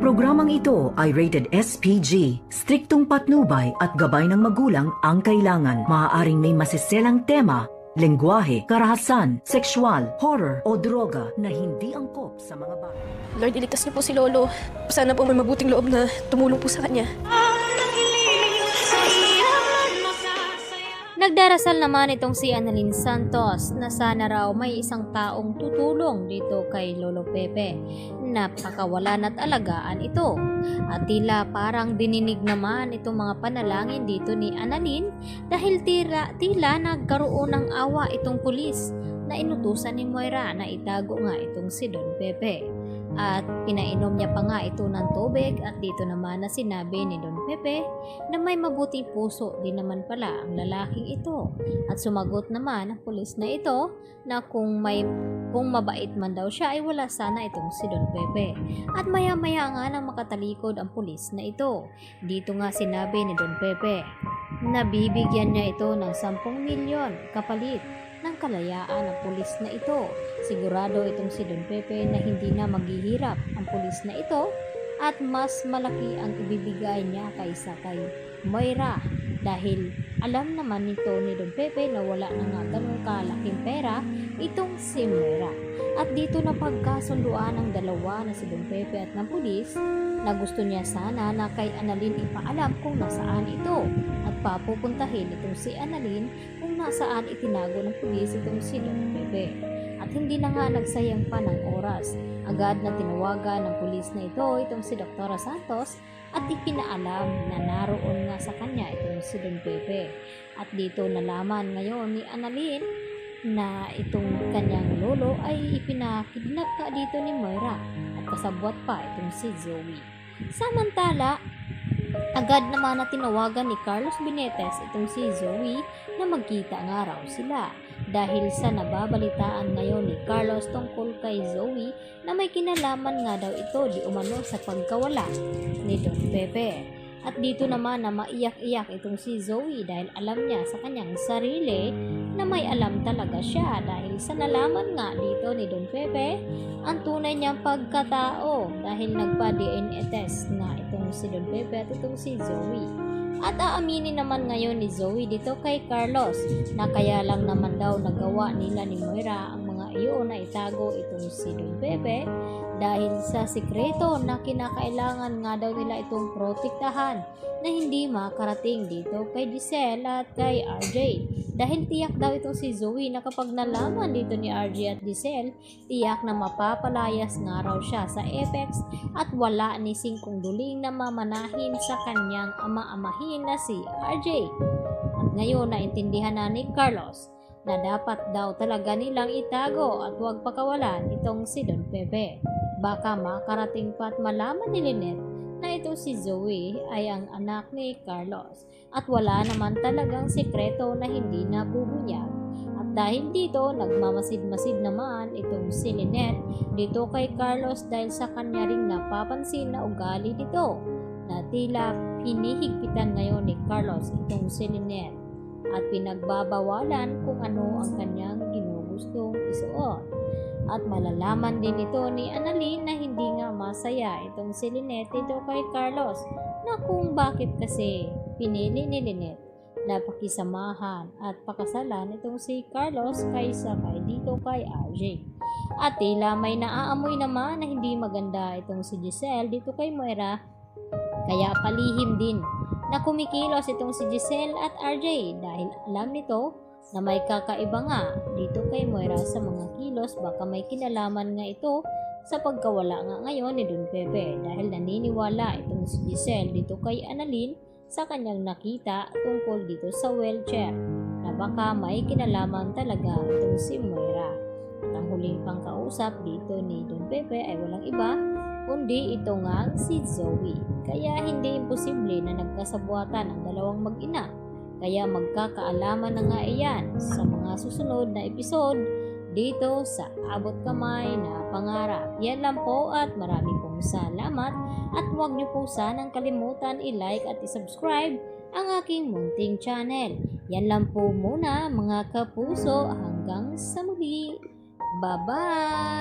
programang ito ay rated SPG. Striktong patnubay at gabay ng magulang ang kailangan. Maaaring may masiselang tema, lengguwahe, karahasan, sexual, horror o droga na hindi angkop sa mga bata. Lord, iligtas niyo po si Lolo. Sana po may mabuting loob na tumulong po sa kanya. Nagdarasal naman itong si Annalyn Santos na sana raw may isang taong tutulong dito kay Lolo Pepe. Napakawalan at alagaan ito. At tila parang dininig naman itong mga panalangin dito ni Annalyn dahil tila nagkaroon ng awa itong pulis na inutusan ni Moira na itago nga itong si Don Pepe. At pinainom niya pa nga ito ng tubig at dito naman na sinabi ni Don Pepe na may mabuting puso din naman pala ang lalaking ito. At sumagot naman ang pulis na ito na kung mabait man daw siya ay wala sana itong si Don Pepe. At maya-maya nga nang makatalikod ang pulis na ito. Dito nga sinabi ni Don Pepe na bibigyan niya ito ng 10 milyon kapalit ng kalayaan ng pulis na ito. Sigurado itong si Don Pepe na hindi na maghihirap ang pulis na ito at mas malaki ang ibibigay niya kaysa kay Moira dahil alam naman nito ni Don Pepe na wala na nga ganun kalaking pera itong si Moira. At dito na pagkasunduan ng dalawa na si Don Pepe at ng pulis na gusto niya sana na kay Annalyn ipaalam kung nasaan ito at papupuntahin itong si Annalyn kung nasaan itinago ng pulis itong si Don Pepe. At hindi na nga nagsayang pa ng oras. Agad na tinawagan ng pulis na ito itong si Dr. Santos at ipinaalam na naroon nga sa kanya itong si Don Pepe. At dito nalaman ngayon ni Annalyn na itong kanyang lolo ay ipinakidnap ka dito ni Moira at kasabwat pa itong si Zoe. Samantala, agad naman na tinawagan ni Carlos Binetes itong si Zoe na magkita nga raw sila dahil sa nababalitaan ngayon ni Carlos tungkol kay Zoe na may kinalaman nga daw ito di umano sa pagkawala ni Don Pepe. At dito naman na maiyak-iyak itong si Zoe dahil alam niya sa kanyang sarili na may alam talaga siya dahil sa nalaman nga dito ni Don Pepe ang tunay niyang pagkatao dahil nagpa-DNA test na itong si Don Pepe at itong si Zoe. At aaminin naman ngayon ni Zoe dito kay Carlos na kaya lang naman daw nagawa nila ni Moira ang mga iyon na itago itong si Don Pepe dahil sa sikreto na kinakailangan nga daw nila itong protektahan na hindi makarating dito kay Giselle at kay RJ. Dahil tiyak daw itong si Zoe na kapag nalaman dito ni RJ at Giselle, tiyak na mapapalayas nga raw siya sa Apex at wala ni Singkong Duling na mamanahin sa kanyang ama-amahin na si RJ. At ngayon naintindihan na ni Carlos na dapat daw talaga nilang itago at huwag pakawalan itong si Don Pepe. Baka makarating pa at malaman ni Lynette na ito si Zoe ay ang anak ni Carlos at wala naman talagang sikreto na hindi nabubunyag. At dahil dito nagmamasid-masid naman itong si Lynette dito kay Carlos dahil sa kanya ring napapansin na ugali nito na tila hinihigpitan ngayon ni Carlos itong si Lynette at pinagbabawalan kung ano ang kanyang ginugustong isuot. At malalaman din ito ni Annalyn na hindi nga masaya itong si Lynette dito kay Carlos na kung bakit kasi pinili ni Lynette na pakisamahan at pakasalan itong si Carlos kaysa kay dito kay RJ. At tila may naaamoy naman na hindi maganda itong si Giselle dito kay Moira kaya palihim din na kumikilos itong si Giselle at RJ dahil alam nito na may kakaiba nga dito kay Moira sa mga kilos baka may kinalaman nga ito sa pagkawala nga ngayon ni Don Pepe dahil naniniwala itong si Giselle dito kay Annalyn sa kanyang nakita tungkol dito sa wheelchair na baka may kinalaman talaga itong si Moira. At ang huling pangkausap dito ni Don Pepe ay walang iba kundi ito nga si Zoe. Kaya hindi imposible na nagkasabuatan ang dalawang mag-ina. Kaya magkakaalaman na nga iyan sa mga susunod na episode dito sa Abot Kamay na Pangarap. Yan lang po at marami pong salamat at huwag niyo po sanang kalimutan i-like at i-subscribe ang aking munting channel. Yan lang po muna mga kapuso hanggang sa muli. Bye-bye!